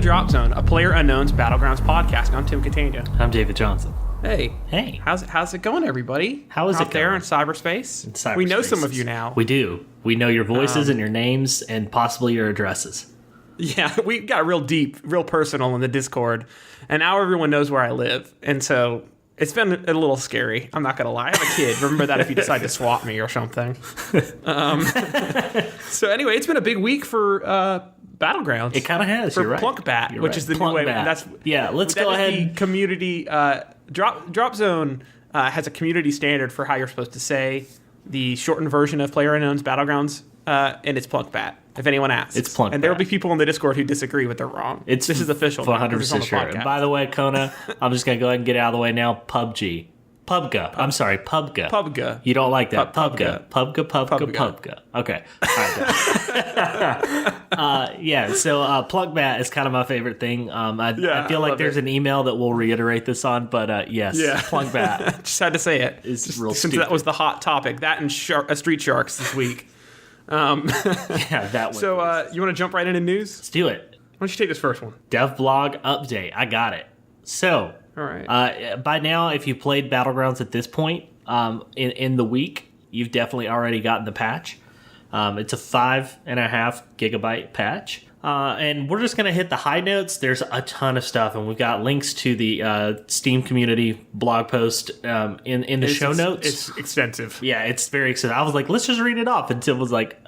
Drop Zone, a Player Unknown's Battlegrounds podcast. I'm Tim Catania. I'm David Johnson. Hey, how's it going, everybody? How is it out there going? in cyberspace? We know some of you now. We do. We know your voices and your names and possibly your addresses. Yeah, we got real deep, real personal in the Discord, and now everyone knows where I live, and so it's been a little scary. I'm not gonna lie. I'm a kid. Remember that if you decide to swap me or something. So anyway, it's been a big week for Battlegrounds. It kind of has. For You're right. Plunkbat, which is the Plunk new way. Bat. Let's go ahead. The community Drop Zone has a community standard for how you're supposed to say the shortened version of PlayerUnknown's Battlegrounds, and it's Plunkbat. If anyone asks, it's Plunkbat. And there will be people in the Discord who disagree, but they're wrong. This is official. 100% sure. And by the way, Kona, I'm just gonna go ahead and get out of the way now. PUBG. PUBG. I'm sorry, PUBG. PUBG. You don't like that. PUBG. PUBG. Okay. All right. So Plunkbat is kind of my favorite thing. I feel like there's an email that we'll reiterate this on, but yes, Plunkbat. Just had to say it. It's real Since stupid. that was the hot topic. That and Street Sharks this week. That one. So you want to jump right into news? Let's do it. Why don't you take this first one? Dev blog update. I got it. So, all right. By now, if you played Battlegrounds at this point in the week, you've definitely already gotten the patch. It's a 5.5 gigabyte patch. And we're just going to hit the high notes. There's a ton of stuff, and we've got links to the Steam community blog post in the show notes. It's extensive. Yeah, it's very extensive. I was like, let's just read it off. And Tim was like,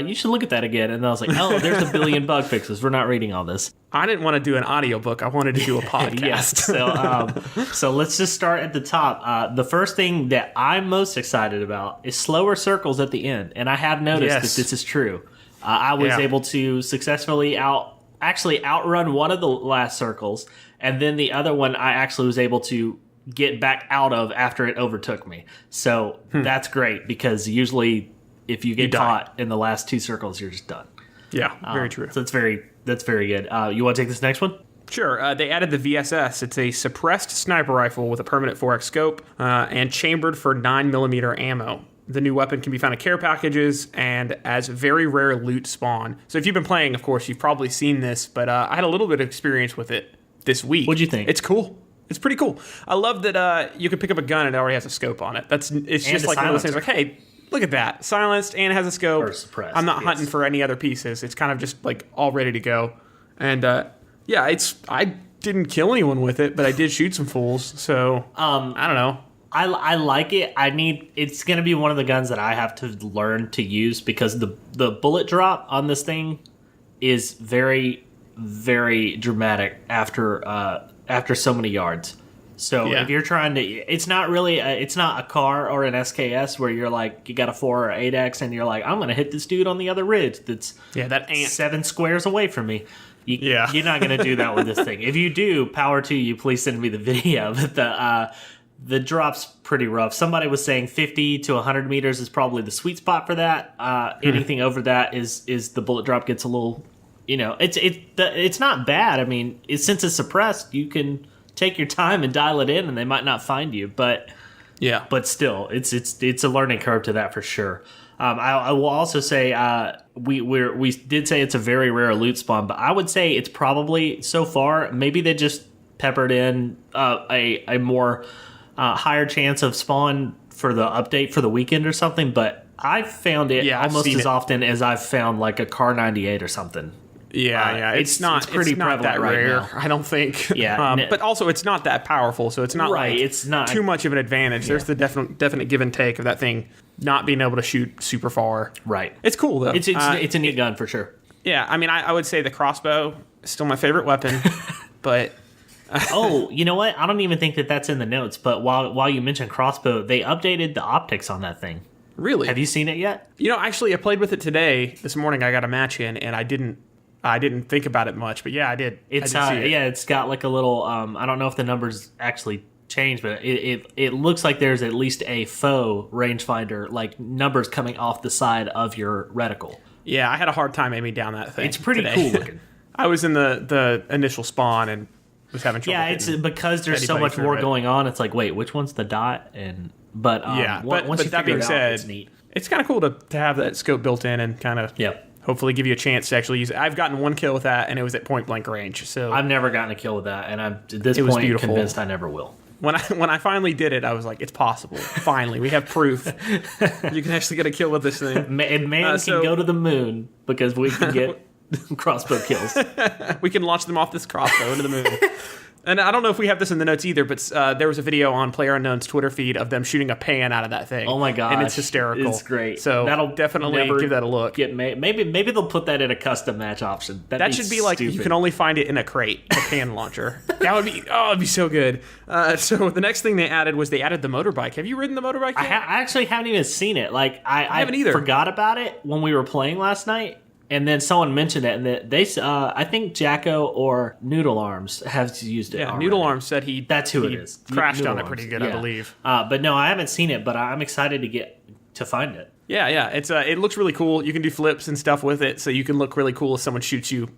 you should look at that again. And I was like, oh, there's a billion bug fixes. We're not reading all this. I didn't want to do an audiobook. I wanted to do a podcast. Yes. So let's just start at the top. The first thing that I'm most excited about is slower circles at the end. And I have noticed that this is true. I was able to successfully outrun one of the last circles, and then the other one I actually was able to get back out of after it overtook me. So that's great, because usually if you get caught in the last two circles, you're just done. Yeah, very true. So that's very good. You want to take this next one? Sure. They added the VSS. It's a suppressed sniper rifle with a permanent 4x scope and chambered for 9mm ammo. The new weapon can be found in care packages and as very rare loot spawn. So if you've been playing, of course, you've probably seen this, but I had a little bit of experience with it this week. What'd you think? It's cool. It's pretty cool. I love that you can pick up a gun and it already has a scope on it. It's just like one of those things like, hey, look at that. Silenced and has a scope. Or suppressed. I'm not hunting for any other pieces. It's kind of just like all ready to go. And I didn't kill anyone with it, but I did shoot some fools. So I don't know. I like it. It's going to be one of the guns that I have to learn to use, because the bullet drop on this thing is very, very dramatic after so many yards. So if you're trying to, it's not a car or an SKS where you're like, you got a 4 or 8X and you're like, I'm going to hit this dude on the other ridge that's that ant 7 squares away from me. You're not going to do that with this thing. If you do, power to you. Please send me the video. But the drop's pretty rough. Somebody was saying 50 to 100 meters is probably the sweet spot for that. Anything over that is the bullet drop gets a little, it's not bad. I mean, since it's suppressed, you can take your time and dial it in, and they might not find you. But still, it's a learning curve to that for sure. I will also say we did say it's a very rare loot spawn, but I would say it's probably so far maybe they just peppered in a more higher chance of spawn for the update for the weekend or something, but I've found it almost as often as I've found like a Car 98 or something. It's pretty prevalent that right rare, now. I don't think. But also it's not that powerful, so it's not it's not too much of an advantage. There's the definite give and take of that thing not being able to shoot super far. Right. It's cool though. It's a neat gun for sure. Yeah, I mean, I would say the crossbow is still my favorite weapon, but. Oh, you know what? I don't even think that's in the notes. But while you mentioned crossbow, they updated the optics on that thing. Really? Have you seen it yet? Actually, I played with it today. This morning, I got a match in, and I didn't think about it much. But yeah, I did. It's it's got like a little. I don't know if the numbers actually changed, but it looks like there's at least a faux rangefinder, like numbers coming off the side of your reticle. Yeah, I had a hard time aiming down that thing. It's pretty cool looking. I was in the initial spawn and was having trouble. Yeah, it's because there's so much more going on. It's like, wait, which one's the dot? But once you that being said, it's neat. It's kind of cool to have that scope built in and kind of hopefully give you a chance to actually use it. I've gotten one kill with that, and it was at point blank range. So I've never gotten a kill with that, and I'm at this point convinced I never will. When I finally did it, I was like, it's possible. Finally, we have proof. You can actually get a kill with this thing. And man can go to the moon because we can get crossbow kills. We can launch them off this crossbow into the moon. And I don't know if we have this in the notes either, but there was a video on PlayerUnknown's Twitter feed of them shooting a pan out of that thing. Oh my gosh. And it's hysterical. It's great. So that'll definitely give that a look. Maybe they'll put that in a custom match option. That should be like, you can only find it in a crate, a pan launcher. That would be, it'd be so good. So the next thing they added was the motorbike. Have you ridden the motorbike yet? I actually haven't even seen it. Like I haven't either. Forgot about it when we were playing last night. And then someone mentioned it, and they I think Jacko or Noodle Arms have used it. Yeah, already. Noodle Arms said that's who it is. Crashed Noodle on it Arms. pretty good, I believe. But no, I haven't seen it, but I'm excited to find it. Yeah, it's it looks really cool. You can do flips and stuff with it, so you can look really cool if someone shoots you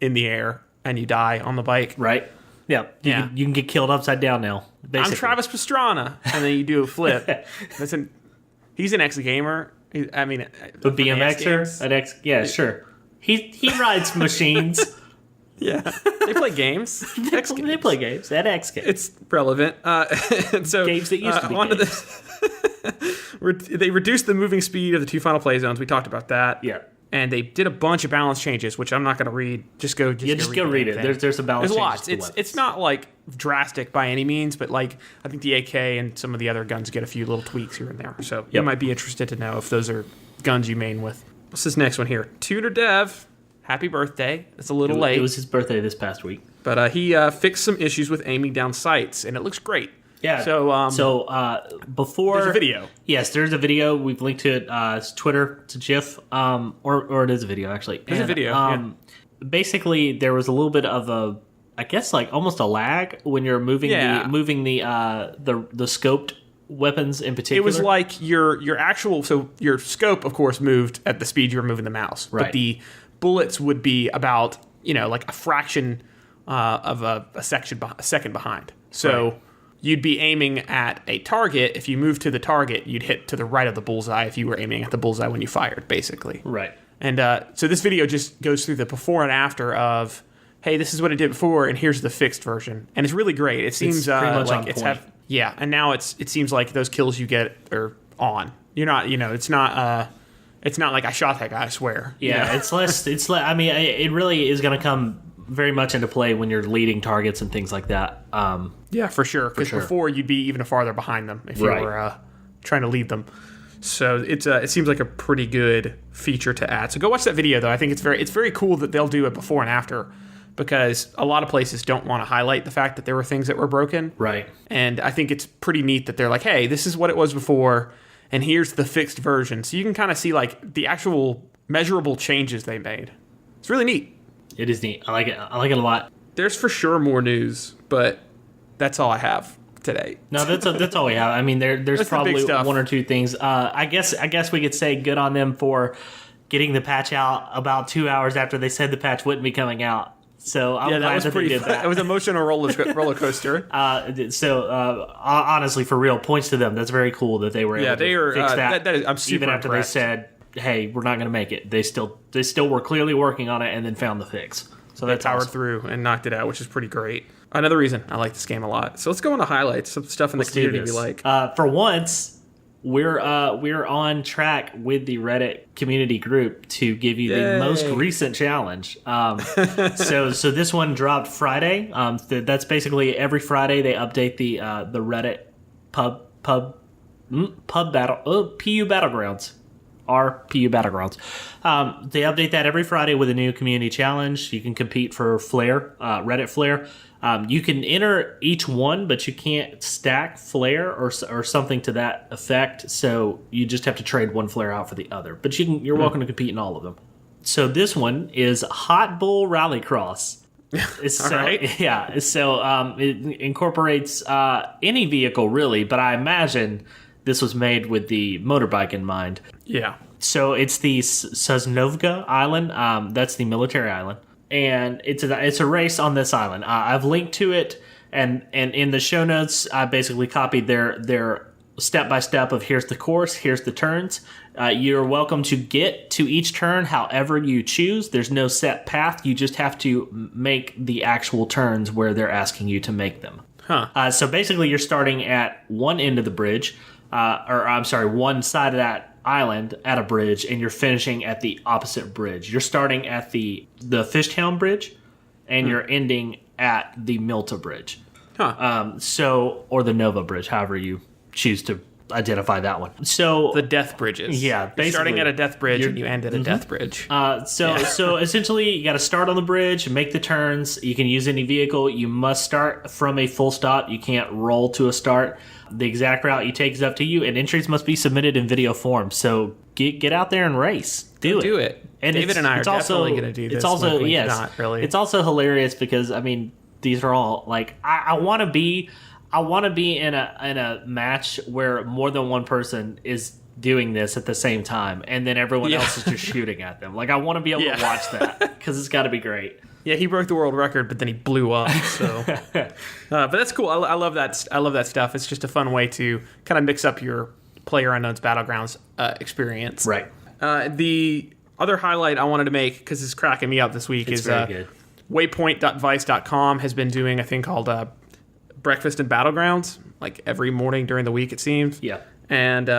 in the air and you die on the bike. Right. Yeah. You can get killed upside down now. Basically. I'm Travis Pastrana, and then you do a flip. He's an ex-gamer. A BMXer? Yeah, sure. He rides machines. Yeah, they play games. They play games at X Games. It's relevant. And so games that used to be games. They reduced the moving speed of the 2 final play zones. We talked about that. Yeah. And they did a bunch of balance changes, which I'm not going to read. Just go read it. There's some balance changes. There's lots. It's not like drastic by any means, but like I think the AK and some of the other guns get a few little tweaks here and there. So you might be interested to know if those are guns you main with. What's this next one here? Toonerdev, happy birthday. It's a little late. It was his birthday this past week. But he fixed some issues with aiming down sights, and it looks great. Yeah. So before there's a video. Yes, there's a video. We've linked to it. It's Twitter. It's a GIF. Or it is a video actually. It's a video. Basically, there was a little bit of I guess like almost a lag when you're moving the scoped weapons in particular. It was like your actual, so your scope, of course, moved at the speed you were moving the mouse. Right. But the bullets would be about, like a fraction of a second behind. So you'd be aiming at a target. If you move to the target, you'd hit to the right of the bullseye if you were aiming at the bullseye when you fired, basically. Right. And so this video just goes through the before and after of, hey, this is what it did before, and here's the fixed version. And it's really great. It seems pretty much like on it's point. and now it seems like those kills you get are on. You're not, it's not like I shot that guy, I swear. Yeah, it's less. I mean, it really is going to come very much into play when you're leading targets and things like that. Yeah, for sure. Because before you'd be even farther behind them if you were trying to lead them. So it seems like a pretty good feature to add. So go watch that video though. I think it's very cool that they'll do it before and after, because a lot of places don't want to highlight the fact that there were things that were broken. Right. And I think it's pretty neat that they're like, hey, this is what it was before, and here's the fixed version. So you can kind of see like the actual measurable changes they made. It's really neat. It is neat. I like it. I like it a lot. There's for sure more news, but that's all I have today. No, that's all we have. I mean, there's probably one or two things. I guess we could say good on them for getting the patch out about 2 hours after they said the patch wouldn't be coming out. So I'm glad that they did that. It was an emotional roller coaster. Honestly, for real, points to them. That's very cool that they were able to fix that. I'm super even after impressed. they said, "Hey, we're not going to make it." They still were clearly working on it and then found the fix. So they powered through and knocked it out, which is pretty great. Another reason I like this game a lot. So let's go into highlights, some stuff in the community we like. For once, we're on track with the Reddit community group to give you the most recent challenge. So this one dropped Friday. That's basically every Friday they update the Reddit pub battle PU Battlegrounds. Our PU Battlegrounds. They update that every Friday with a new community challenge. You can compete for flare, Reddit flare. You can enter each one, but you can't stack flare or something to that effect. So you just have to trade one flare out for the other. But you're welcome to compete in all of them. So this one is Hot Bull Rallycross. So, right. Yeah. So it incorporates any vehicle really, but I imagine this was made with the motorbike in mind. Yeah. So it's the Sosnovka island. That's the military island. And it's a race on this island. I've linked to it, and in the show notes, I basically copied their step by step of here's the course, here's the turns. You're welcome to get to each turn however you choose. There's no set path. You just have to make the actual turns where they're asking you to make them. So basically, you're starting at one end of the bridge, one side of that island at a bridge, and you're finishing at the opposite bridge. You're starting at the Fishtown Bridge, and you're ending at the Milta Bridge. Or the Nova Bridge, however you choose to identify that one. So the death bridges. Yeah, basically. You're starting at a death bridge and you end at a death bridge. So essentially, you got to start on the bridge, make the turns. You can use any vehicle. You must start from a full stop. You can't roll to a start. The exact route you take is up to you, and entries must be submitted in video form. So get out there and race. Do it. And David and I are definitely going to do this. It's also not really. It's also hilarious because these are all like I want to be in a match where more than one person is doing this at the same time, and then everyone else is just shooting at them. Like I want to be able to watch that because it's got to be great. Yeah, he broke the world record, but then he blew up. So, but that's cool. I love that. I love that stuff. It's just a fun way to kind of mix up your PlayerUnknown's Battlegrounds experience. Right. The other highlight I wanted to make, because it's cracking me up this week, is very good. Waypoint.vice.com has been doing a thing called Breakfast and Battlegrounds, like every morning during the week, it seems. Yeah. And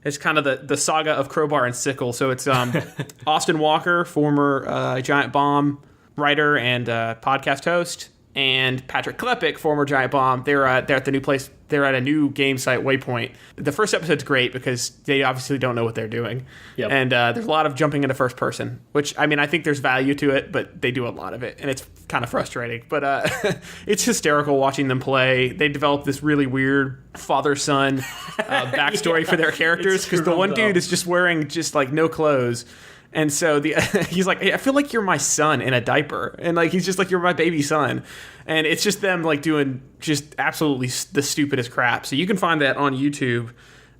it's kind of the saga of Crowbar and Sickle. So it's Austin Walker, former Giant Bomb writer and podcast host, and Patrick Klepek, former Giant Bomb. They're at the new place. They're at a new game site, Waypoint. The first episode's great because they obviously don't know what they're doing. Yep. And there's a lot of jumping into first person, which, I think there's value to it, but they do a lot of it, and it's kind of frustrating. But it's hysterical watching them play. They develop this really weird father-son backstory for their characters, because the one dude is just wearing like no clothes. And so he's like, hey, I feel like you're my son in a diaper. And like, he's just like, you're my baby son. And it's just them like doing just absolutely the stupidest crap. So you can find that on YouTube.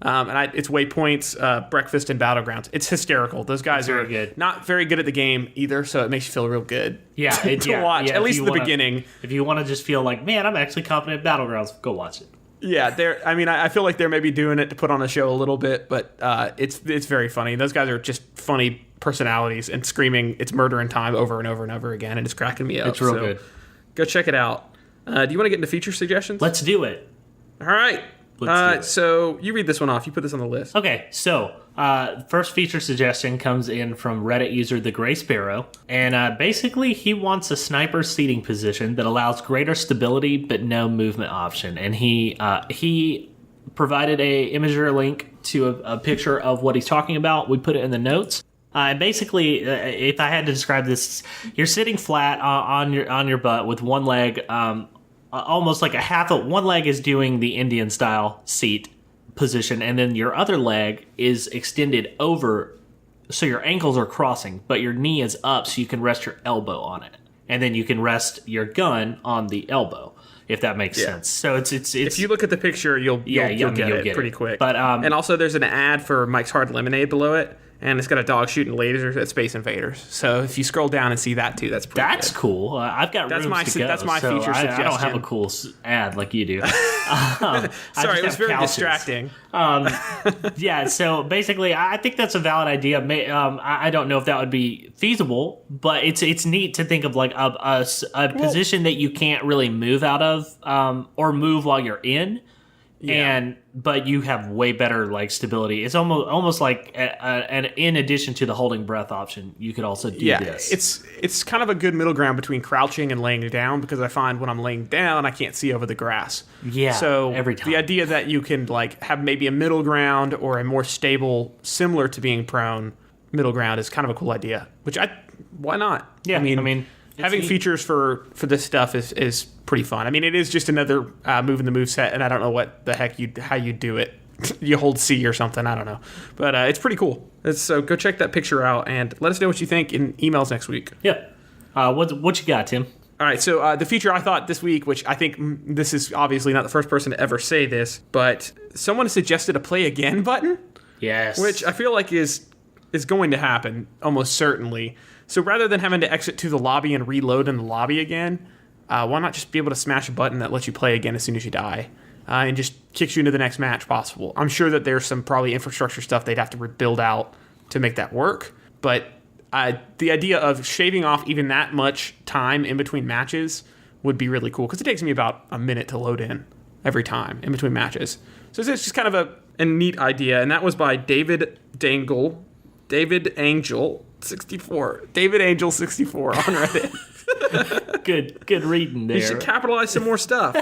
It's Waypoint's Breakfast and Battlegrounds. It's hysterical. Those guys are good. Not very good at the game either, so it makes you feel real good. Yeah, to watch, at least in the beginning. If you want to just feel like, man, I'm actually competent at Battlegrounds, go watch it. Yeah, I feel like they're maybe doing it to put on a show a little bit, but it's very funny. Those guys are just funny personalities and screaming "It's murder in time" over and over and over again, and it's cracking me up. It's real good. Go check it out. Do you want to get into feature suggestions? Let's do it. All right. So you read this one off. You put this on the list. Okay, so first feature suggestion comes in from Reddit user TheGreySparrow, and basically he wants a sniper seating position that allows greater stability but no movement option. And he provided a imager link to a picture of what he's talking about. We put it in the notes. Basically, if I had to describe this, you're sitting flat on your butt with one leg, almost like one leg is doing the Indian style seat position, and then your other leg is extended over, so your ankles are crossing, but your knee is up, so you can rest your elbow on it, and then you can rest your gun on the elbow, if that makes sense. So it's if you look at the picture, you'll get it pretty quick. But and also there's an ad for Mike's Hard Lemonade below it. And it's got a dog shooting lasers at Space Invaders. So if you scroll down and see that too, that's pretty good. Cool. I've got rooms to go. That's my feature suggestion. I don't have a cool ad like you do. Sorry, it was very distracting. Yeah, so basically, I think that's a valid idea. I don't know if that would be feasible, but it's neat to think of like a position that you can't really move out of or move while you're in. Yeah. But you have way better like stability. It's almost like in addition to the holding breath option, you could also do this. It's kind of a good middle ground between crouching and laying down, because I find when I'm laying down, I can't see over the grass. Yeah. So every time. The idea that you can like have maybe a middle ground or a more stable, similar to being prone middle ground is kind of a cool idea. Why not? Yeah. I mean. Having features for this stuff is pretty fun. It is just another move in the moveset, and I don't know what the heck how you do it. You hold C or something, I don't know. But it's pretty cool. So go check that picture out, and let us know what you think in emails next week. Yeah. What you got, Tim? All right, so the feature I thought this week, which I think this is obviously not the first person to ever say this, but someone suggested a play again button. Yes. Which I feel like is going to happen, almost certainly. So rather than having to exit to the lobby and reload in the lobby again, why not just be able to smash a button that lets you play again as soon as you die? And just kicks you into the next match possible. I'm sure that there's some probably infrastructure stuff they'd have to build out to make that work. But the idea of shaving off even that much time in between matches would be really cool, because it takes me about a minute to load in every time in between matches. So it's just kind of a neat idea, and that was by David Angel 64 on Reddit. Good reading there. You should capitalize some more stuff.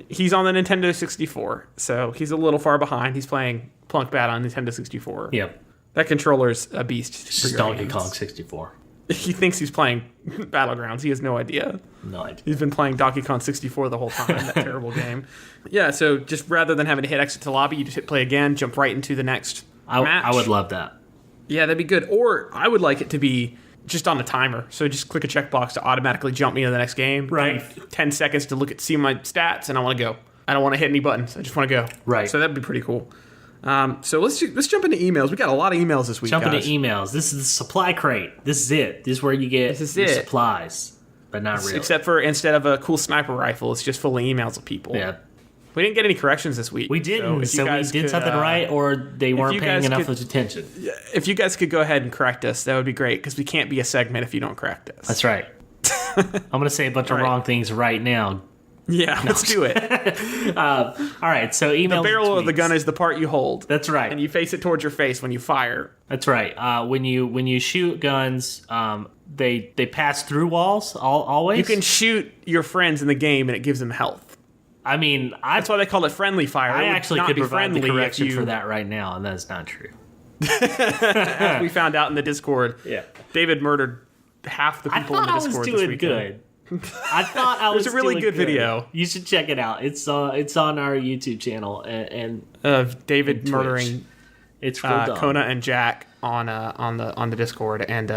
He's on the Nintendo 64, so he's a little far behind. He's playing Plunk Bat on Nintendo 64. Yep. That controller's a beast. It's Donkey Kong 64. He thinks he's playing Battlegrounds. He has no idea. No idea. He's been playing Donkey Kong 64 the whole time, that terrible game. Yeah, so just rather than having to hit exit to lobby, you just hit play again, jump right into the next match. I would love that. Yeah, that'd be good. Or I would like it to be just on a timer. So just click a checkbox to automatically jump me to the next game. Right. 10 seconds to see my stats, and I want to go. I don't want to hit any buttons. I just want to go. Right. So that'd be pretty cool. So let's jump into emails. We got a lot of emails this week, Jump guys. into emails. This is the supply crate. This is it. This is where you get your supplies, but not really. Except for instead of a cool sniper rifle, it's just full of emails of people. Yeah. We didn't get any corrections this week. We didn't. So we did something right, or they weren't paying enough attention. If you guys could go ahead and correct us, that would be great, because we can't be a segment if you don't correct us. That's right. I'm going to say a bunch of wrong things right now. Yeah, let's do it. All right, so email. The barrel of the gun is the part you hold. That's right. And you face it towards your face when you fire. That's right. When you shoot guns, they pass through walls always. You can shoot your friends in the game, and it gives them health. I mean, that's why they call it friendly fire. I actually could provide the correction for that right now, and that is not true. As we found out in the Discord, David murdered half the people in the Discord this weekend. Good. I thought I was It's a really good video. You should check it out. It's on our YouTube channel and of David murdering it's Kona and Jack on the Discord, and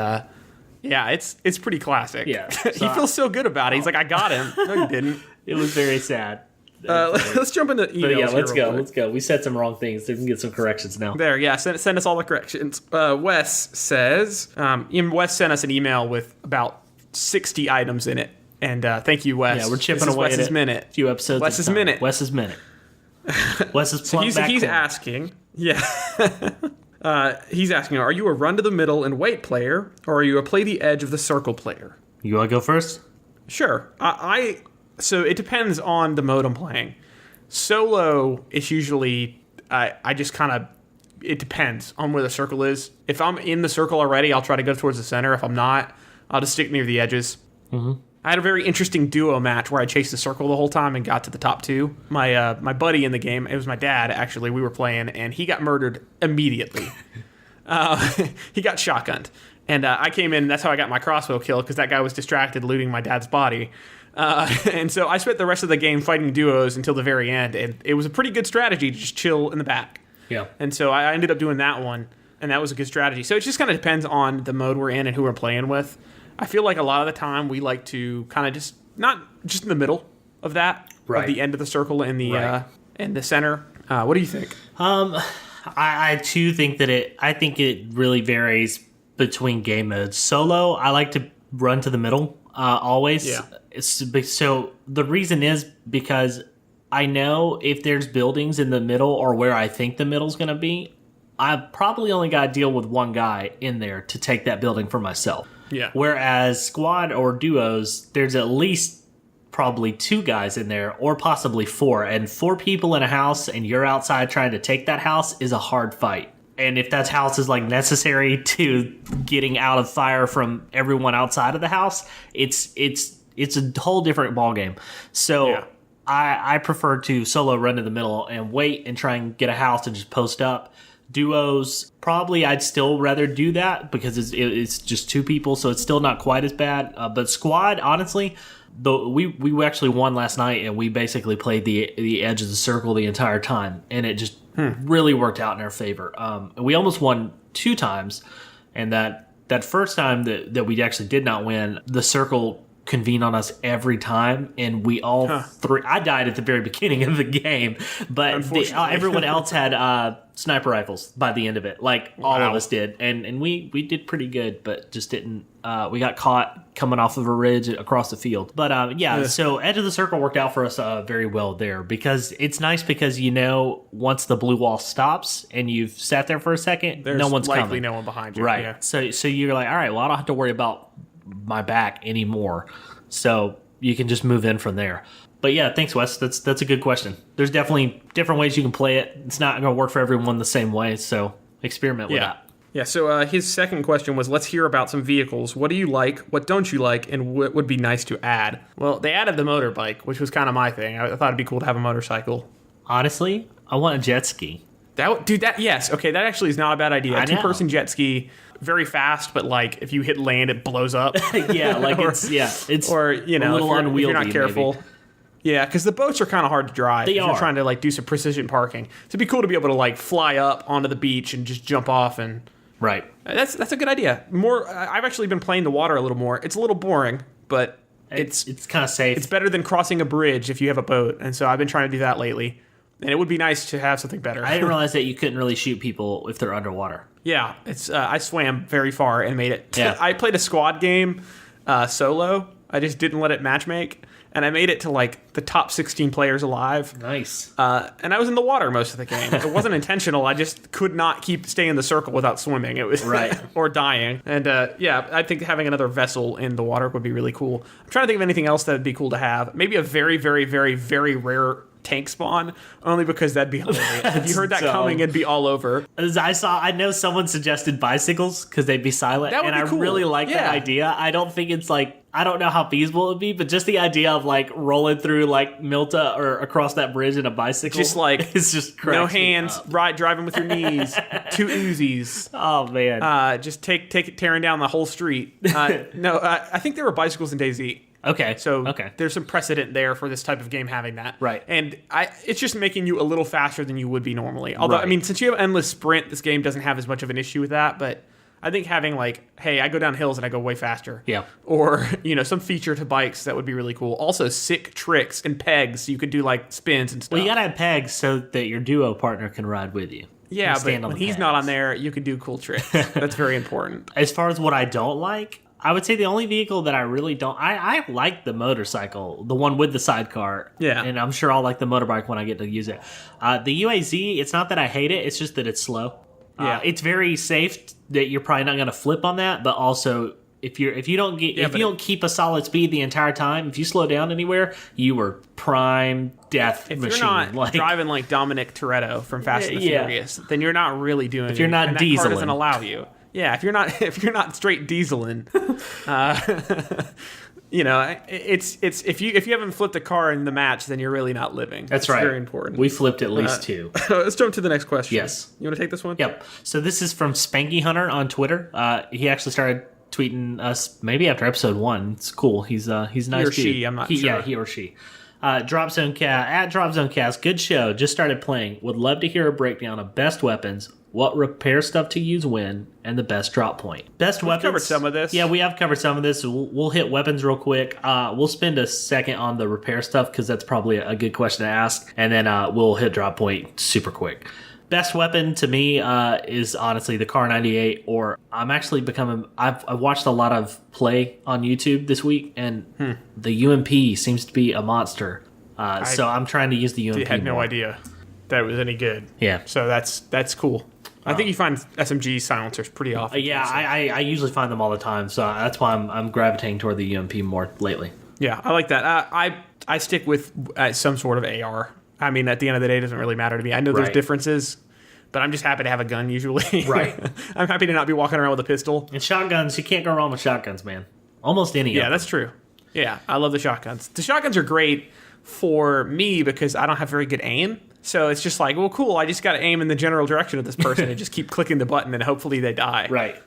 it's pretty classic. Yeah, he feels so good about it. He's like, I got him. No, you didn't. It was very sad. Let's jump into emails. Let's go. We said some wrong things, so we can get some corrections now. There, yeah. Send us all the corrections. Wes says, Wes sent us an email with about 60 items in it. And thank you, Wes. Yeah, we're chipping away at Wes's Minute. A few episodes. Wes's Minute. Wes's Minute. Wes's so he's asking, he's asking, are you a run to the middle and wait player, or are you a play the edge of the circle player? You want to go first? Sure. So it depends on the mode I'm playing. Solo, it's usually, I just kind of, it depends on where the circle is. If I'm in the circle already, I'll try to go towards the center. If I'm not, I'll just stick near the edges. Mm-hmm. I had a very interesting duo match where I chased the circle the whole time and got to the top two. My buddy in the game, it was my dad, actually, we were playing, and he got murdered immediately. He got shotgunned. And I came in, that's how I got my crossbow kill, because that guy was distracted looting my dad's body. And so I spent the rest of the game fighting duos until the very end, and it was a pretty good strategy to just chill in the back. Yeah. And so I ended up doing that one, and that was a good strategy. So it just kind of depends on the mode we're in and who we're playing with. I feel like a lot of the time we like to kind of just, not just in the middle of that, right, of the end of the circle in the center. What do you think? I too think that I think it really varies between game modes. Solo, I like to run to the middle always. Yeah. So the reason is because I know if there's buildings in the middle or where I think the middle's going to be, I've probably only got to deal with one guy in there to take that building for myself. Yeah. Whereas squad or duos, there's at least probably two guys in there, or possibly four. And 4 people in a house and you're outside trying to take that house is a hard fight. And if that house is like necessary to getting out of fire from everyone outside of the house, it's a whole different ballgame. So yeah. I prefer to solo run to the middle and wait and try and get a house and just post up. Duos, probably I'd still rather do that because it's just 2 people, so it's still not quite as bad. But squad, honestly, we actually won last night, and we basically played the edge of the circle the entire time, and it just really worked out in our favor. We almost won 2 times, and that first time that we actually did not win, the circle convene on us every time, and we all three. I died at the very beginning of the game, but everyone else had sniper rifles by the end of it. Like all of us did, and we did pretty good, but just didn't. We got caught coming off of a ridge across the field. But so Edge of the Circle worked out for us very well there, because it's nice because once the blue wall stops and you've sat there for a second, there's no one's likely coming. No one behind you. Right. Yeah. So you're like, all right, well, I don't have to worry about my back anymore. So you can just move in from there. But yeah, thanks, Wes. That's a good question. There's definitely different ways you can play it. It's not going to work for everyone the same way, so experiment with that. Yeah, so his second question was, let's hear about some vehicles. What do you like? What don't you like? And what would be nice to add? Well, they added the motorbike, which was kind of my thing. I thought it'd be cool to have a motorcycle. Honestly, I want a jet ski. Yes. Okay, that actually is not a bad idea. A two-person jet ski, very fast, but like if you hit land, it blows up. Yeah, like it's or if you're not careful. Maybe. Yeah, because the boats are kind of hard to drive. If you're trying to like do some precision parking. So it'd be cool to be able to like fly up onto the beach and just jump off and. Right. That's a good idea. I've actually been playing the water a little more. It's a little boring, but it's kind of safe. It's better than crossing a bridge if you have a boat, and so I've been trying to do that lately. And it would be nice to have something better. I didn't realize that you couldn't really shoot people if they're underwater. Yeah, I swam very far and made it. Yeah. I played a squad game solo. I just didn't let it matchmake. And I made it to like the top 16 players alive. Nice. And I was in the water most of the game. It wasn't intentional. I just could not stay in the circle without swimming. It was right. Or dying. And I think having another vessel in the water would be really cool. I'm trying to think of anything else that would be cool to have. Maybe a very, very, very, very rare tank spawn, only because that'd be hilarious. If you heard that coming, it'd be all over. I know someone suggested bicycles because they'd be silent, that would and be cool. I really like that idea. I don't think it's I don't know how feasible it would be, but just the idea of like rolling through like Milta or across that bridge in a bicycle, just like it's just no hands, driving with your knees, 2 Uzis. Oh man, just take it tearing down the whole street. I think there were bicycles in DayZ. Okay. So there's some precedent there for this type of game having that. Right. And it's just making you a little faster than you would be normally. Although, I mean, since you have endless sprint, this game doesn't have as much of an issue with that. But I think having hey, I go down hills and I go way faster. Yeah. Or, some feature to bikes that would be really cool. Also, sick tricks and pegs. So you could do spins and stuff. Well, you got to have pegs so that your duo partner can ride with you. Yeah, but when he's not on there, you can do cool tricks. That's very important. As far as what I don't like, I would say the only vehicle that I really don't... I like the motorcycle, the one with the sidecar. Yeah. And I'm sure I'll like the motorbike when I get to use it. The UAZ, it's not that I hate it, it's just that it's slow. Yeah. It's very safe that you're probably not going to flip on that, but also if you don't keep a solid speed the entire time, if you slow down anywhere, you are prime death machine. If you're not driving like Dominic Toretto from Fast and the Furious, then you're not really doing it. If you're not and dieseling. That car doesn't allow you. Yeah, if you're not straight dieseling, it's if you haven't flipped a car in the match, then you're really not living. That's right. Very important. We flipped at least 2. Let's jump to the next question. Yes. You want to take this one? Yep. So this is from Spanky Hunter on Twitter. He actually started tweeting us maybe after episode 1. It's cool. He's a nice dude. He or she, I'm not sure. Yeah, he or she. Dropzonecast, good show. Just started playing. Would love to hear a breakdown of best weapons, what repair stuff to use when, and the best drop point. We've covered some of this. Yeah, we have covered some of this. We'll hit weapons real quick. We'll spend a second on the repair stuff because that's probably a good question to ask. And then we'll hit drop point super quick. Best weapon to me is honestly the Kar 98, or I'm actually I've watched a lot of play on YouTube this week, and the UMP seems to be a monster. So I'm trying to use the UMP. I had no idea that it was any good. Yeah. So that's cool. I think you find SMG silencers pretty often. Yeah, I usually find them all the time, so that's why I'm gravitating toward the UMP more lately. Yeah, I like that. I stick with some sort of AR. I mean, at the end of the day, it doesn't really matter to me. I know there's differences, but I'm just happy to have a gun usually. Right. I'm happy to not be walking around with a pistol. And shotguns, you can't go wrong with shotguns, man. Almost any of them. Yeah, that's true. Yeah, I love the shotguns. The shotguns are great for me because I don't have very good aim. So it's just like, well, cool, I just got to aim in the general direction of this person and just keep clicking the button and hopefully they die. Right.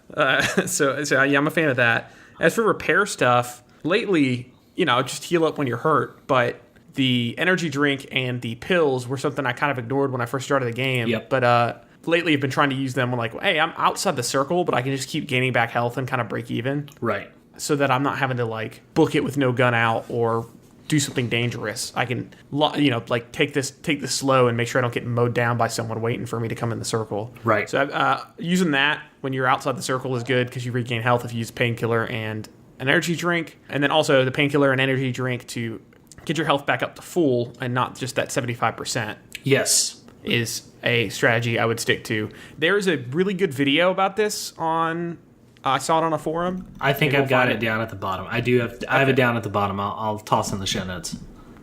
So yeah, I'm a fan of that. As for repair stuff, lately, just heal up when you're hurt, but the energy drink and the pills were something I kind of ignored when I first started the game. Yep. But lately I've been trying to use them when hey, I'm outside the circle, but I can just keep gaining back health and kind of break even. Right. so that I'm not having to like book it with no gun out or do something dangerous. I can, like take this slow and make sure I don't get mowed down by someone waiting for me to come in the circle. Right. So using that when you're outside the circle is good because you regain health if you use painkiller and an energy drink. And then also the painkiller and energy drink to get your health back up to full and not just that 75%. Yes. Is a strategy I would stick to. There's a really good video about this on... I saw it on a forum. I think I've got it down at the bottom. I have it down at the bottom. I'll toss in the show notes.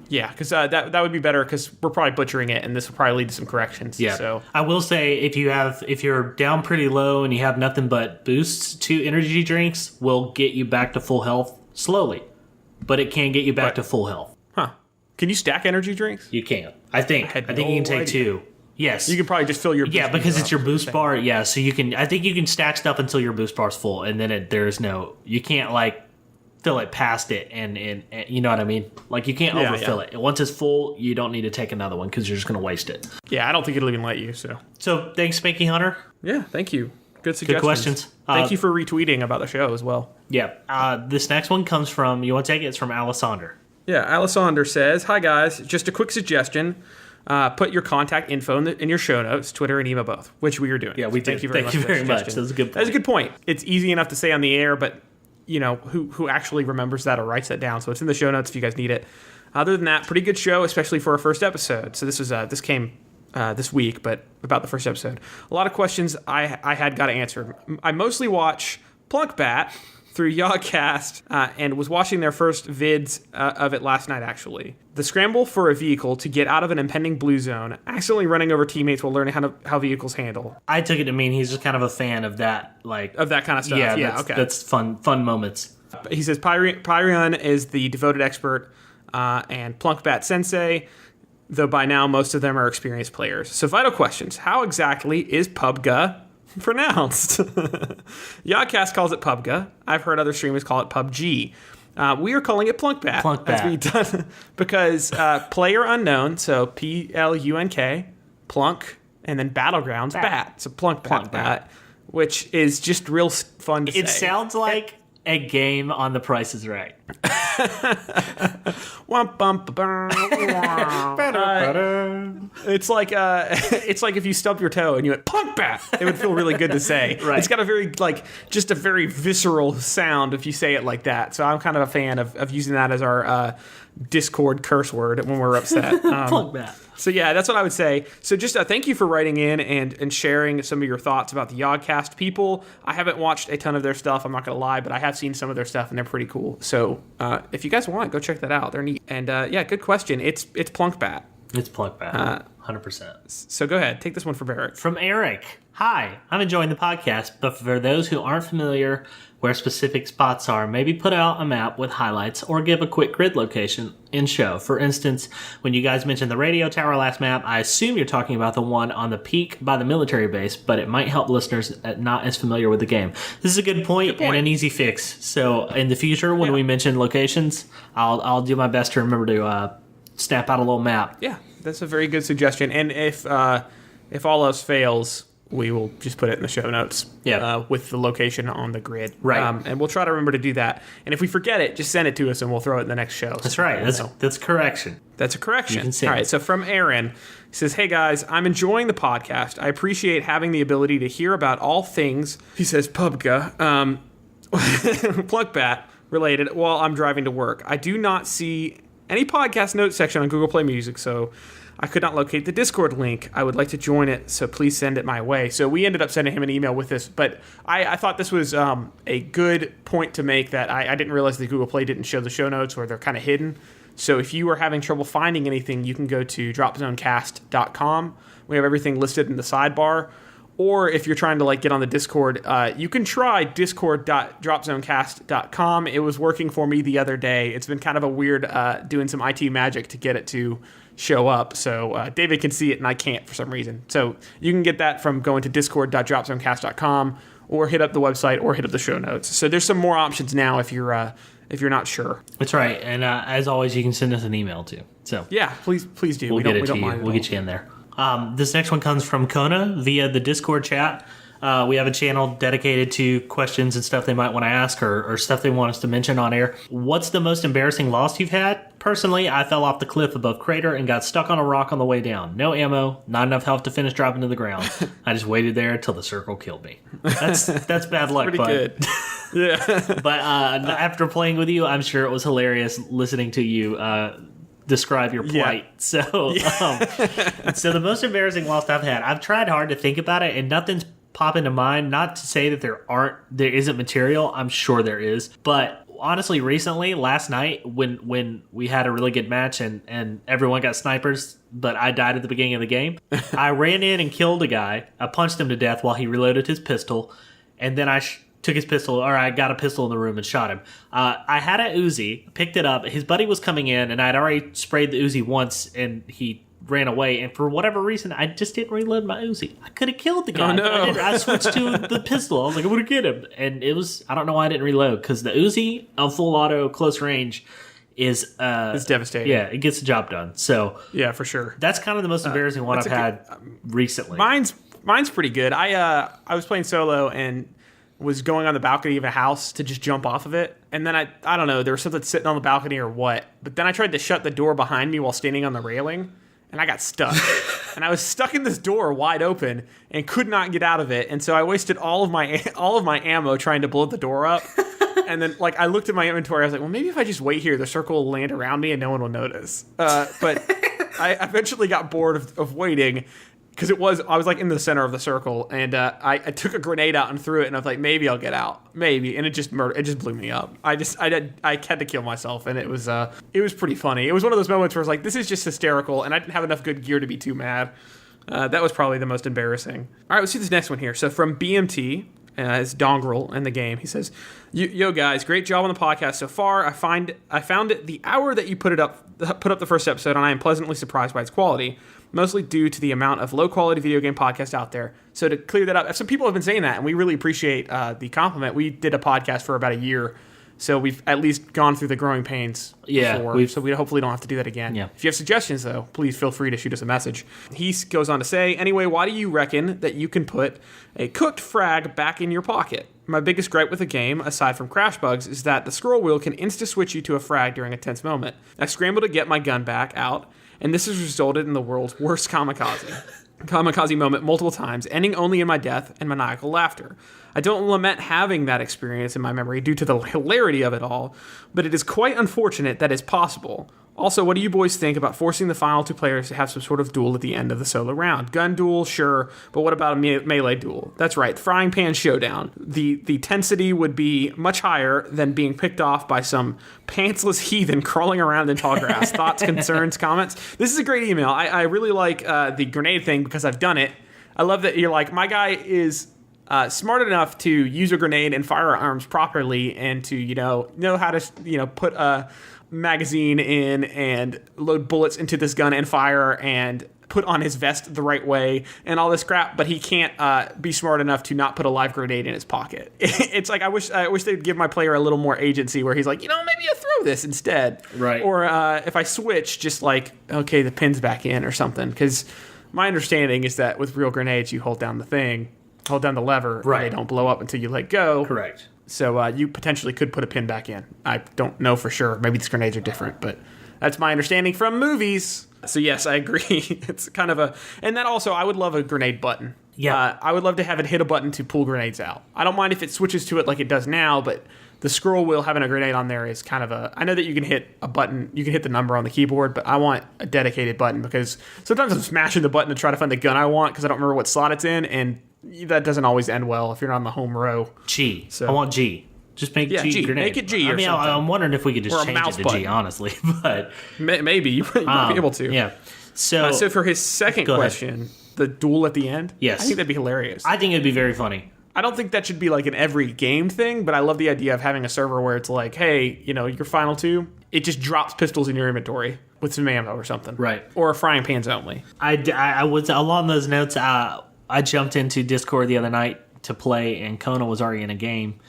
Yeah, because that would be better because we're probably butchering it, and this will probably lead to some corrections. Yeah. So I will say if you're down pretty low and you have nothing but boosts, 2 energy drinks will get you back to full health slowly, but it can get you back to full health. Huh? Can you stack energy drinks? You can. I think you can take 2. Yes. You can probably just fill your boost because it's your boost bar. Yeah, so you can. I think you can stack stuff until your boost bar's full, and then you can't like fill it past it, and you know what I mean. Like you can't overfill it. Once it's full, you don't need to take another one because you're just going to waste it. Yeah, I don't think it'll even let you. So thanks, Spanky Hunter. Yeah, thank you. Good suggestions. Good questions. Thank you for retweeting about the show as well. Yeah. This next one comes from. You want to take it? It's from Alessander. Yeah, Alessander says, "Hi guys, just a quick suggestion." Put your contact info in your show notes, Twitter and email both, which we are doing. Yeah, we do. Thank you very much. That's a good point. That's a good point. It's easy enough to say on the air, but who actually remembers that or writes that down? So it's in the show notes if you guys need it. Other than that, pretty good show, especially for our first episode. So this came this week, but about the first episode. A lot of questions I had got answered. I mostly watch Plunkbat through Yogcast and was watching their first vids of it last night, actually. The scramble for a vehicle to get out of an impending blue zone, accidentally running over teammates while learning how vehicles handle. I took it to mean he's just kind of a fan of that, of that kind of stuff. Yeah, okay. That's fun moments. He says Pyrion is the devoted expert and Plunkbat sensei, though by now most of them are experienced players. So vital questions. How exactly is PUBG pronounced? Yogcast calls it PUBG. I've heard other streamers call it PUBG. We are calling it Plunkbat. As we've done because Player Unknown, so PLUNK, Plunk, and then Battlegrounds, Bat. So Plunkbat, which is just real fun to say. It sounds like a game on The Price is Right. It's like if you stubbed your toe and you went Plunkbat, it would feel really good to say. Right. It's got a very visceral sound if you say it like that. So I'm kind of a fan of using that as our Discord curse word when we're upset. Plunkbat. So yeah, that's what I would say. So just thank you for writing in and sharing some of your thoughts about the Yogcast people. I haven't watched a ton of their stuff, I'm not going to lie, but I have seen some of their stuff and they're pretty cool. So if you guys want, go check that out. They're neat. And good question. It's Plunkbat. It's Plunkbat. 100%. So go ahead. Take this one from Eric. From Eric. Hi, I'm enjoying the podcast, but for those who aren't familiar where specific spots are, maybe put out a map with highlights or give a quick grid location in show. For instance, when you guys mentioned the radio tower last map, I assume you're talking about the one on the peak by the military base, but it might help listeners not as familiar with the game. This is a good point and an easy fix. So in the future, when we mention locations, I'll do my best to remember to snap out a little map. Yeah, that's a very good suggestion. And if all else fails, we will just put it in the show notes with the location on the grid. Right. And we'll try to remember to do that. And if we forget it, just send it to us and we'll throw it in the next show. That's right. That's correction. That's a correction. You can see All right. So from Aaron, he says, "Hey guys, I'm enjoying the podcast. I appreciate having the ability to hear about all things," he says, PUBG, Plunkbat related while I'm driving to work. I do not see any podcast notes section on Google Play Music, so I could not locate the Discord link. I would like to join it, so please send it my way. So we ended up sending him an email with this, but I thought this was a good point to make, that I didn't realize that Google Play didn't show the show notes, or they're kind of hidden. So if you are having trouble finding anything, you can go to dropzonecast.com. We have everything listed in the sidebar. Or if you're trying to get on the Discord, you can try discord.dropzonecast.com. It was working for me the other day. It's been kind of a weird doing some IT magic to get it to show up. So David can see it and I can't for some reason. So you can get that from going to discord.dropzonecast.com or hit up the website or hit up the show notes. So there's some more options now if you're not sure. That's right. And as always, you can send us an email too. So yeah, please do. We'll get it to you. We'll get you in there. This next one comes from Kona via the Discord chat. We have a channel dedicated to questions and stuff they might want to ask or stuff they want us to mention on air. What's the most embarrassing loss you've had? Personally, I fell off the cliff above Crater and got stuck on a rock on the way down. No ammo, not enough health to finish dropping to the ground. I just waited there until the circle killed me. That's bad luck, pretty but good. Yeah. But after playing with you, I'm sure it was hilarious listening to you describe your plight. Yeah. So the most embarrassing loss I've had, I've tried hard to think about it, and nothing's popping to mind. Not to say that there isn't material. I'm sure there is, but honestly, recently, last night, when we had a really good match and everyone got snipers, but I died at the beginning of the game, I ran in and killed a guy. I punched him to death while he reloaded his pistol, and then I took his pistol, or I got a pistol in the room and shot him. I had a Uzi, picked it up. His buddy was coming in, and I'd already sprayed the Uzi once, and he ran away, and for whatever reason, I just didn't reload my Uzi. I could have killed the guy. Oh, no. I switched to the pistol. I was like, I'm going to get him. And it was, I don't know why I didn't reload, because the Uzi on full auto close range is... it's devastating. Yeah, it gets the job done. So yeah, for sure. That's kind of the most embarrassing one I've had recently. Mine's pretty good. I was playing solo and was going on the balcony of a house to just jump off of it. And then I don't know, there was something sitting on the balcony or what. But then I tried to shut the door behind me while standing on the railing. And I got stuck. And I was stuck in this door wide open and could not get out of it. And so I wasted all of my ammo trying to blow the door up. And then I looked at my inventory. I was like, well, maybe if I just wait here, the circle will land around me and no one will notice. But I eventually got bored of waiting. Because I was in the center of the circle, and I took a grenade out and threw it, and I was like, maybe I'll get out, maybe, and it just blew me up. I had to kill myself, and it was pretty funny. It was one of those moments where I was like, this is just hysterical, and I didn't have enough good gear to be too mad. That was probably the most embarrassing. All right, let's see this next one here. So from BMT, it's Dongrel in the game. He says, "Yo guys, great job on the podcast so far. I found it the hour that you put up the first episode, and I am pleasantly surprised by its quality, mostly due to the amount of low-quality video game podcasts out there. So to clear that up, some people have been saying that, and we really appreciate the compliment. We did a podcast for about a year, so we've at least gone through the growing pains before, so we hopefully don't have to do that again. Yeah. If you have suggestions, though, please feel free to shoot us a message." He goes on to say, "Anyway, why do you reckon that you can put a cooked frag back in your pocket? My biggest gripe with the game, aside from crash bugs, is that the scroll wheel can insta-switch you to a frag during a tense moment. I scramble to get my gun back out, and this has resulted in the world's worst kamikaze moment multiple times, ending only in my death and maniacal laughter. I don't lament having that experience in my memory due to the hilarity of it all, but it is quite unfortunate that it's possible. Also, what do you boys think about forcing the final two players to have some sort of duel at the end of the solo round? Gun duel, sure, but what about a melee duel? That's right, frying pan showdown. The tensity would be much higher than being picked off by some pantsless heathen crawling around in tall grass. Thoughts, concerns, comments?" This is a great email. I really like the grenade thing because I've done it. I love that you're like, my guy is smart enough to use a grenade and firearms properly and to, know how to, put a magazine in and load bullets into this gun and fire and put on his vest the right way and all this crap, but he can't be smart enough to not put a live grenade in his pocket. It's like I wish they'd give my player a little more agency where he's like, maybe I throw this instead. Right. Or if I switch, just like, okay, the pin's back in or something. Because my understanding is that with real grenades, you hold down the lever, right, and they don't blow up until you let go. Correct. So you potentially could put a pin back in. I don't know for sure. Maybe these grenades are different, but that's my understanding from movies. So yes, I agree. It's kind of and then also I would love a grenade button. Yeah. I would love to have it hit a button to pull grenades out. I don't mind if it switches to it like it does now, but the scroll wheel having a grenade on there is kind of I know that you can hit a button, you can hit the number on the keyboard, but I want a dedicated button because sometimes I'm smashing the button to try to find the gun I want because I don't remember what slot it's in, and that doesn't always end well if you're not on the home row. G. So I want G. Just make G grenade. Make it G. I mean, I'm wondering if we could just change it to button. G, honestly. But maybe you might be able to. Yeah. So for his second question, the duel at the end. Yes. I think that'd be hilarious. I think it'd be very funny. I don't think that should be like an every game thing, but I love the idea of having a server where it's like, hey, your final two, it just drops pistols in your inventory with some ammo or something. Right. Or frying pans only. I was along those notes. I jumped into Discord the other night to play, and Kona was already in a game.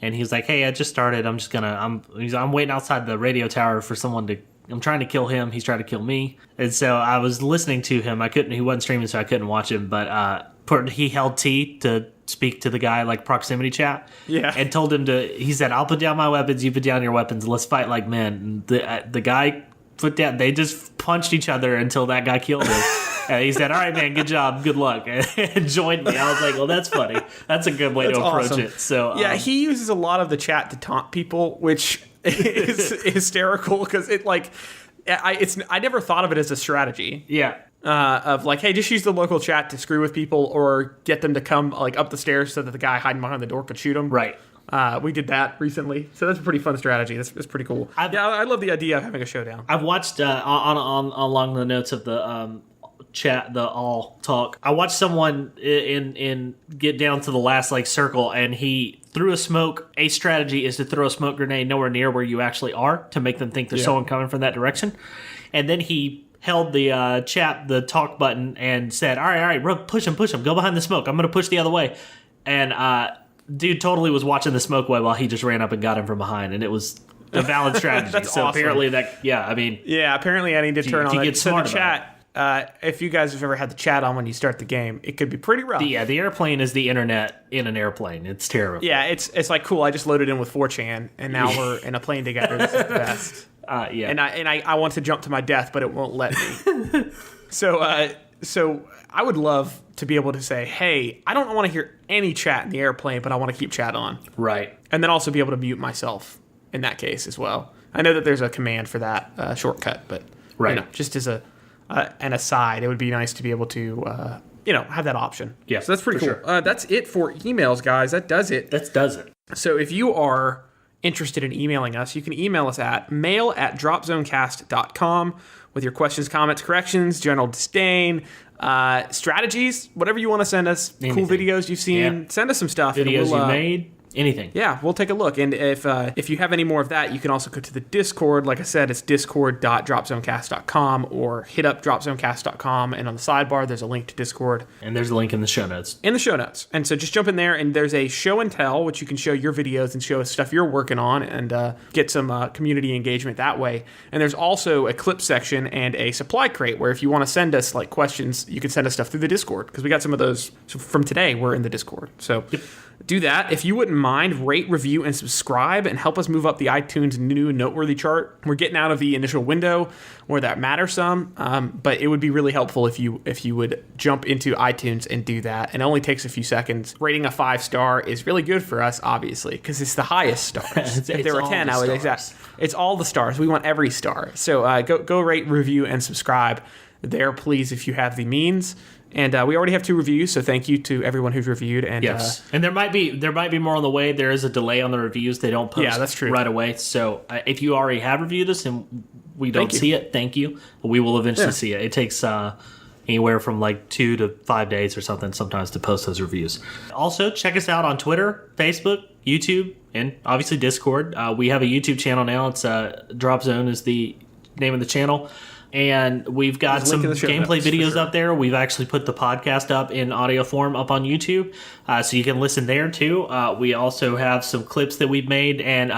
And he was like, hey, I just started. I'm waiting outside the radio tower for someone to... I'm trying to kill him. He's trying to kill me. And so I was listening to him. He wasn't streaming, so I couldn't watch him. But he held T to speak to the guy like proximity chat. Yeah. And told him he said, I'll put down my weapons, you put down your weapons, let's fight like men. And the guy put down, they just punched each other until that guy killed him. And he said, all right, man, good job, good luck. And joined me. I was like, well, that's funny. That's a good way to approach it. So yeah, he uses a lot of the chat to taunt people, which is hysterical because it like, I never thought of it as a strategy. Yeah. Of like, hey, just use the local chat to screw with people or get them to come like up the stairs so that the guy hiding behind the door could shoot them. Right. We did that recently, so that's a pretty fun strategy. That's pretty cool. I love the idea of having a showdown. I've watched along the notes of the chat, the all talk. I watched someone in get down to the last like circle, and he threw a smoke. A strategy is to throw a smoke grenade nowhere near where you actually are to make them think there's someone coming from that direction, and then he held the the talk button and said, all right, push him, go behind the smoke. I'm going to push the other way. And dude totally was watching the smoke while he just ran up and got him from behind. And it was a valid strategy. That's so awesome. Apparently apparently I need to turn on you it. get smart so the chat, if you guys have ever had the chat on when you start the game, it could be pretty rough. The airplane is the internet in an airplane. It's terrible. Yeah, it's like, cool, I just loaded in with 4chan, and now we're in a plane together. This is the best. Yeah. And I want to jump to my death, but it won't let me. So I would love to be able to say, hey, I don't want to hear any chat in the airplane, but I want to keep chat on. Right. And then also be able to mute myself in that case as well. I know that there's a command for that shortcut, but just as an aside, it would be nice to be able to have that option. Yeah, so that's pretty cool. Sure. That's it for emails, guys. That does it. So if you are interested in emailing us, you can email us at mail@dropzonecast.com with your questions, comments, corrections, general disdain, strategies, whatever you want to send us. Anything. Cool videos you've seen. Send us some stuff. Videos you made. Anything. Yeah, we'll take a look. And if you have any more of that, you can also go to the Discord. Like I said, it's discord.dropzonecast.com or hit up dropzonecast.com. And on the sidebar, there's a link to Discord. And there's a link in the show notes. And so just jump in there, and there's a show and tell, which you can show your videos and show us stuff you're working on and get some community engagement that way. And there's also a clip section and a supply crate where if you want to send us like questions, you can send us stuff through the Discord because we got some of those from today. We're in the Discord. So do that. If you wouldn't mind, rate, review, and subscribe and help us move up the iTunes new noteworthy chart. We're getting out of the initial window where that matters some, but it would be really helpful if you would jump into iTunes and do that. It only takes a few seconds. Rating a 5-star is really good for us, obviously, because it's the highest stars. If there were 10, I would exact. It's all the stars. We want every star. So go rate, review, and subscribe there, please, if you have the means. And we already have 2 reviews, so thank you to everyone who's reviewed. And yes, and there might be more on the way. There is a delay on the reviews; they don't post that's true. right away. So if you already have reviewed us and we don't see it, thank you. We will eventually see it. It takes anywhere from like 2 to 5 days or something sometimes to post those reviews. Also, check us out on Twitter, Facebook, YouTube, and obviously Discord. We have a YouTube channel now. It's Drop Zone is the name of the channel. And we've got some gameplay videos up there. We've actually put the podcast up in audio form up on YouTube, so you can listen there too. We also have some clips that we've made, and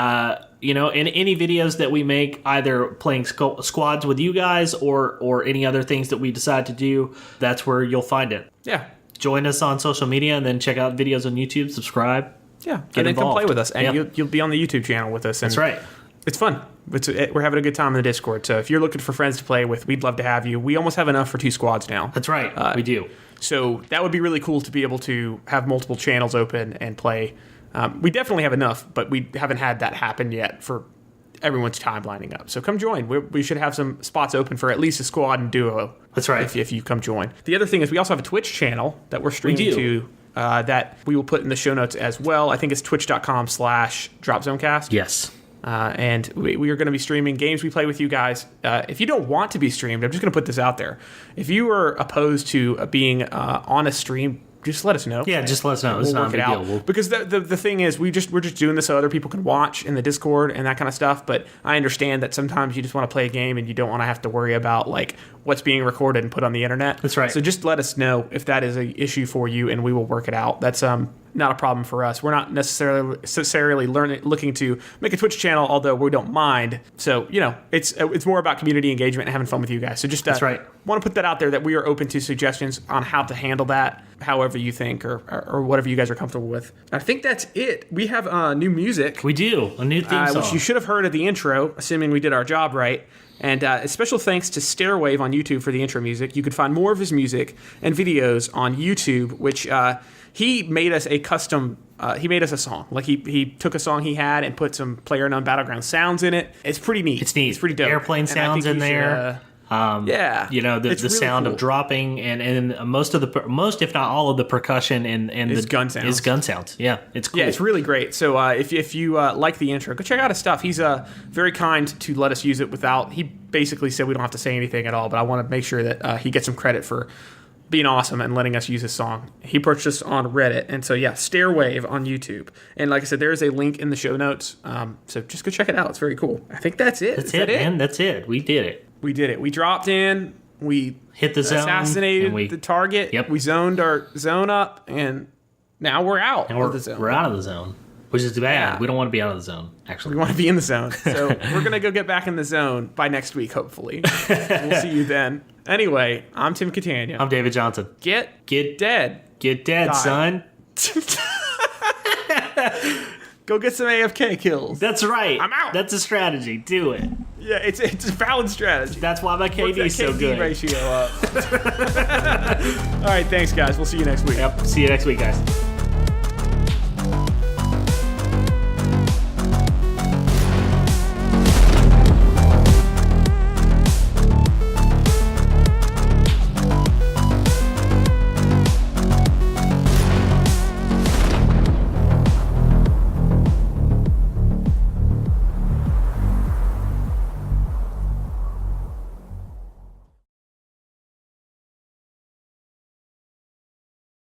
in any videos that we make, either playing squads with you guys or any other things that we decide to do, that's where you'll find it. Yeah. Join us on social media, and then check out videos on YouTube. Subscribe. Yeah, and then come play with us, and you'll be on the YouTube channel with us. And that's right. It's fun. We're having a good time in the Discord. So if you're looking for friends to play with, we'd love to have you. We almost have enough for 2 squads now. That's right. We do. So that would be really cool to be able to have multiple channels open and play. We definitely have enough, but we haven't had that happen yet for everyone's time lining up. So come join. We should have some spots open for at least a squad and duo. That's right. If you come join. The other thing is we also have a Twitch channel that we're streaming to. That we will put in the show notes as well. I think it's twitch.com/dropzonecast. Yes. And we are going to be streaming games we play with you guys. If you don't want to be streamed, I'm just going to put this out there. If you are opposed to being on a stream, just let us know. Yeah, just let us know. We'll work it out. Because the thing is, we're just doing this so other people can watch in the Discord and that kind of stuff. But I understand that sometimes you just want to play a game and you don't want to have to worry about like what's being recorded and put on the internet. That's right. So just let us know if that is an issue for you, and we will work it out. That's not a problem for us. We're not necessarily looking to make a Twitch channel, although we don't mind. So, it's more about community engagement and having fun with you guys. So just That's right. want to put that out there that we are open to suggestions on how to handle that, however you think, or whatever you guys are comfortable with. I think that's it. We have new music. We do. A new theme song. Which you should have heard at the intro, assuming we did our job right. And a special thanks to Stairwave on YouTube for the intro music. You can find more of his music and videos on YouTube, which he made us a custom. He made us a song. Like he took a song he had and put some PlayerUnknown'sBattlegrounds sounds in it. It's pretty neat. It's neat. It's pretty dope. Airplane sounds in there. Yeah, the really sound of dropping and most if not all of the percussion and the gun sounds. Is gun sounds. Yeah, it's cool. Yeah, it's really great. So if you like the intro, go check out his stuff. He's very kind to let us use it without. He basically said we don't have to say anything at all. But I want to make sure that he gets some credit for being awesome and letting us use his song. He purchased on Reddit, and so yeah, Stairwave on YouTube. And like I said, there is a link in the show notes. So just go check it out. It's very cool. I think that's it. That's it, man. That's it. We did it. We did it. We dropped in. We hit the zone. Assassinated the target. Yep. We zoned our zone up, and now we're out of the zone. We're out of the zone, which is bad. Yeah. We don't want to be out of the zone, actually. We want to be in the zone. So we're going to go get back in the zone by next week, hopefully. We'll see you then. Anyway, I'm Tim Catania. I'm David Johnson. Get dead. Get dead, Die. son. Go get some AFK kills. That's right. I'm out. That's a strategy. Do it. Yeah, it's a valid strategy. That's why my KD is so good. ratio up. All right, thanks, guys. We'll see you next week. Yep. See you next week, guys.